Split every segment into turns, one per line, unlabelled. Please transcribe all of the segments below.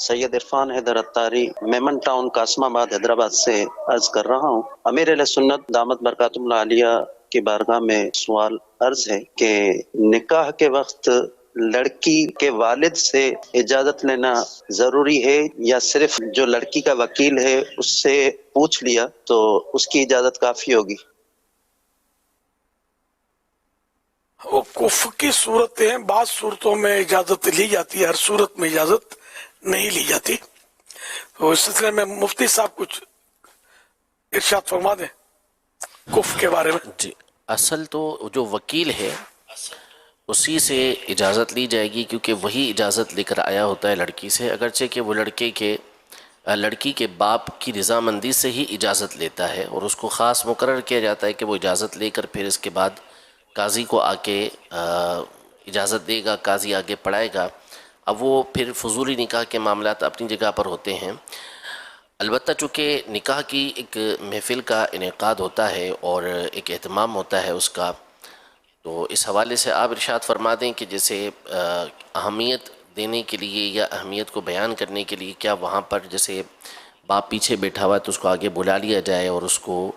سید عرفان حیدر اتاری، Memon town, Qasim آباد، حیدرآباد سے عرض کر رہا ہوں۔ امیر اہل سنت دامت برکاتہم العالیہ کی بارگاہ میں سوال عرض ہے کہ نکاح کے وقت لڑکی کے والد سے اجازت لینا ضروری ہے یا صرف جو لڑکی کا وکیل ہے اس سے پوچھ لیا تو اس کی اجازت کافی ہوگی؟
وہ کفر کی صورتیں بعض صورتوں میں اجازت لی جاتی ہے، ہر صورت میں اجازت نہیں لی جاتی۔ تو اس سلسلے میں مفتی صاحب کچھ ارشاد فرما دیں کفر کے بارے میں۔
جی، اصل تو جو وکیل ہے اسی سے اجازت لی جائے گی، کیونکہ وہی اجازت لے کر آیا ہوتا ہے لڑکی سے، اگرچہ کہ وہ لڑکی کے باپ کی رضامندی سے ہی اجازت لیتا ہے، اور اس کو خاص مقرر کیا جاتا ہے کہ وہ اجازت لے کر پھر اس کے بعد قاضی کو آ کے اجازت دے گا، قاضی آگے پڑھائے گا۔ اب وہ پھر فضولی نکاح کے معاملات اپنی جگہ پر ہوتے ہیں، البتہ چونکہ نکاح کی ایک محفل کا انعقاد ہوتا ہے اور ایک اہتمام ہوتا ہے اس کا، تو اس حوالے سے آپ ارشاد فرما دیں کہ جیسے اہمیت دینے کے لیے یا اہمیت کو بیان کرنے کے لیے کیا وہاں پر جیسے باپ پیچھے بیٹھا ہوا ہے تو اس کو آگے بلا لیا جائے اور اس کو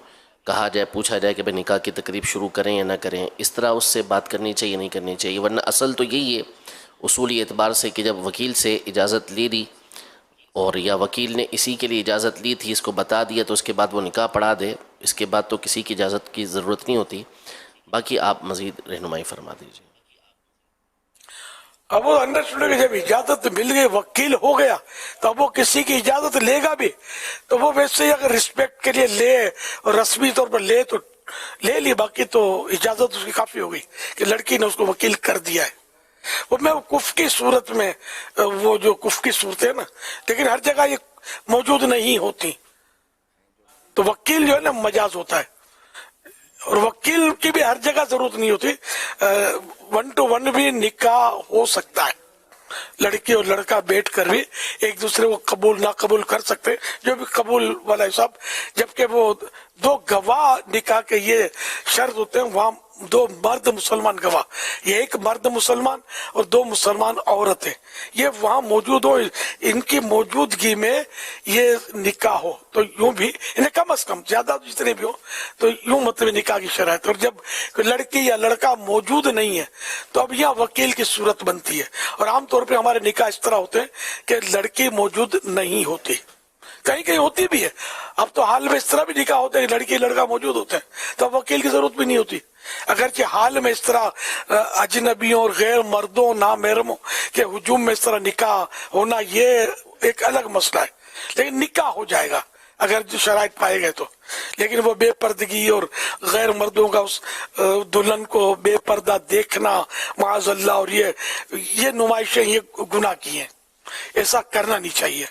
کہا جائے، پوچھا جائے کہ بھئی نکاح کی تقریب شروع کریں یا نہ کریں، اس طرح اس سے بات کرنی چاہیے نہیں کرنی چاہیے؟ ورنہ اصل تو یہی ہے اصولی اعتبار سے کہ جب وکیل سے اجازت لے لی اور یا وکیل نے اسی کے لیے اجازت لی تھی، اس کو بتا دیا، تو اس کے بعد وہ نکاح پڑھا دے، اس کے بعد تو کسی کی اجازت کی ضرورت نہیں ہوتی۔ باقی آپ مزید رہنمائی فرما دیجیے۔
اب وہ انڈرسٹوڈ کہ جب اجازت مل گئی، وکیل ہو گیا، تو اب وہ کسی کی اجازت لے گا بھی تو وہ ویسے ہی اگر رسپیکٹ کے لیے لے اور رسمی طور پر لے تو لے لی، باقی تو اجازت اس کی کافی ہو گئی کہ لڑکی نے اس کو وکیل کر دیا ہے۔ وہ میں کفر کی صورت میں، وہ جو کفر کی صورت ہے نا، لیکن ہر جگہ یہ موجود نہیں ہوتی، تو وکیل جو ہے نا مجاز ہوتا ہے، اور وکیل کی بھی ہر جگہ ضرورت نہیں ہوتی، 1 to 1 بھی نکاح ہو سکتا ہے، لڑکی اور لڑکا بیٹھ کر بھی ایک دوسرے کو قبول نہ قبول کر سکتے، جو بھی قبول والا حساب، جبکہ وہ 2 گواہ نکاح کے یہ شرط ہوتے ہیں، وہاں 2 مرد مسلمان گواہ، یہ ایک مرد مسلمان اور 2 مسلمان عورتیں، یہ وہاں موجود ہو، ان کی موجودگی میں یہ نکاح ہو، تو یوں بھی انہیں کم از کم، زیادہ جتنے بھی ہو تو یوں مطلب نکاح کی شرائط۔ اور جب لڑکی یا لڑکا موجود نہیں ہے تو اب یہاں وکیل کی صورت بنتی ہے، اور عام طور پہ ہمارے نکاح اس طرح ہوتے ہیں کہ لڑکی موجود نہیں ہوتی، کہیں کہیں ہوتی بھی ہے، اب تو حال میں اس طرح بھی نکاح ہوتے ہیں کہ لڑکی لڑکا موجود ہوتے ہیں، تو اب وکیل کی ضرورت بھی نہیں ہوتی، اگرچہ حال میں اس طرح اجنبیوں اور غیر مردوں نامحرموں کے ہجوم میں اس طرح نکاح ہونا یہ ایک الگ مسئلہ ہے، لیکن نکاح ہو جائے گا اگر جو شرائط پائے گئے تو۔ لیکن وہ بے پردگی اور غیر مردوں کا اس دلہن کو بے پردہ دیکھنا معاذ اللہ، اور یہ نمائشیں یہ گناہ کی ہیں، ایسا کرنا نہیں چاہیے،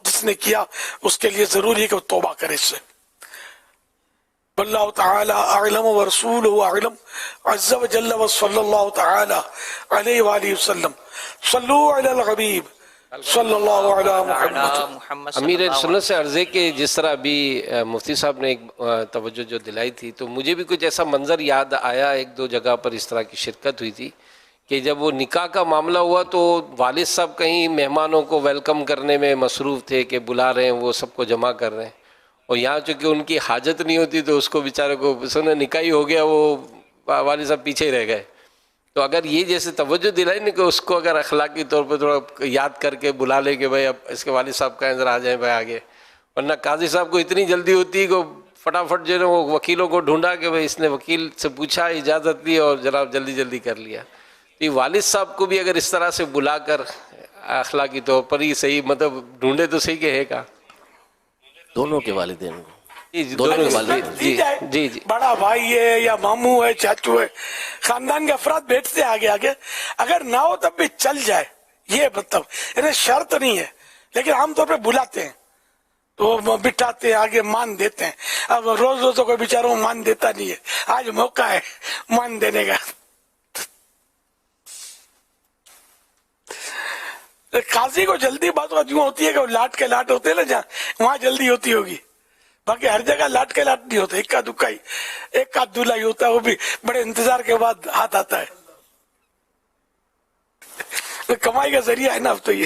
جس نے کیا اس کے لیے ضروری ہے کہ وہ توبہ کرے اس سے۔ واللہ تعالی اعلم ورسولہ اعلم عز وجل وصلی اللہ تعالی علیہ وآلہ وسلم۔ صلو علی الحبیب صلی اللہ علی محمد۔
امیر سنت سے عرض ہے کہ جس طرح ابھی مفتی صاحب نے ایک توجہ جو دلائی تھی، تو مجھے بھی کچھ ایسا منظر یاد آیا، 1-2 جگہ پر اس طرح کی شرکت ہوئی تھی کہ جب وہ نکاح کا معاملہ ہوا تو والد صاحب کہیں مہمانوں کو ویلکم کرنے میں مصروف تھے کہ بلا رہے ہیں، وہ سب کو جمع کر رہے ہیں، اور یہاں چونکہ ان کی حاجت نہیں ہوتی تو اس کو بیچارے کو سنیں نکاح ہی ہو گیا، وہ والد صاحب پیچھے ہی رہ گئے۔ تو اگر یہ جیسے توجہ دلائی نا کہ اس کو اگر اخلاقی طور پہ تھوڑا یاد کر کے بلا لے کہ بھائی اب اس کے والد صاحب کا ذرا آ جائیں بھائی آگے، ورنہ قاضی صاحب کو اتنی جلدی ہوتی ہے کہ فٹافٹ جو ہے وہ وکیلوں کو ڈھونڈا کہ بھئی اس نے وکیل سے پوچھا، اجازت لی اور جناب جلدی جلدی کر لیا۔ تو والد صاحب کو بھی اگر اس طرح سے بلا کر اخلاقی طور پر ہی صحیح مطلب ڈھونڈے تو صحیح کہ ہے کا
دونوں کے والدین کو،
جی
دونوں کے
رسپیکٹ
والدین،
دی جائے،
جی جی
بڑا بھائی ہے یا ماموں ہے چاچو ہے، خاندان کے افراد بیٹھتے آگے آگے، اگر نہ ہو تب بھی چل جائے، یہ مطلب انہیں شرط نہیں ہے، لیکن عام طور پہ بلاتے ہیں تو بٹھاتے ہیں آگے، مان دیتے ہیں۔ اب روز روز تو کوئی بیچاروں مان دیتا نہیں ہے، آج موقع ہے مان دینے کا۔ قاضی کو جلدی بات یوں ہوتی ہے کہ وہ لاٹ کے لاٹ ہوتے ہیں نا جہاں، وہاں جلدی ہوتی ہوگی، باقی ہر جگہ لاٹ کے لاٹ نہیں ہوتے، اکا دکا ہی، ایک آدھ دلہا ہی ہوتا ہے، وہ بھی بڑے انتظار کے بعد ہاتھ آتا ہے، کمائی کا ذریعہ ہے نا اب تو یہ۔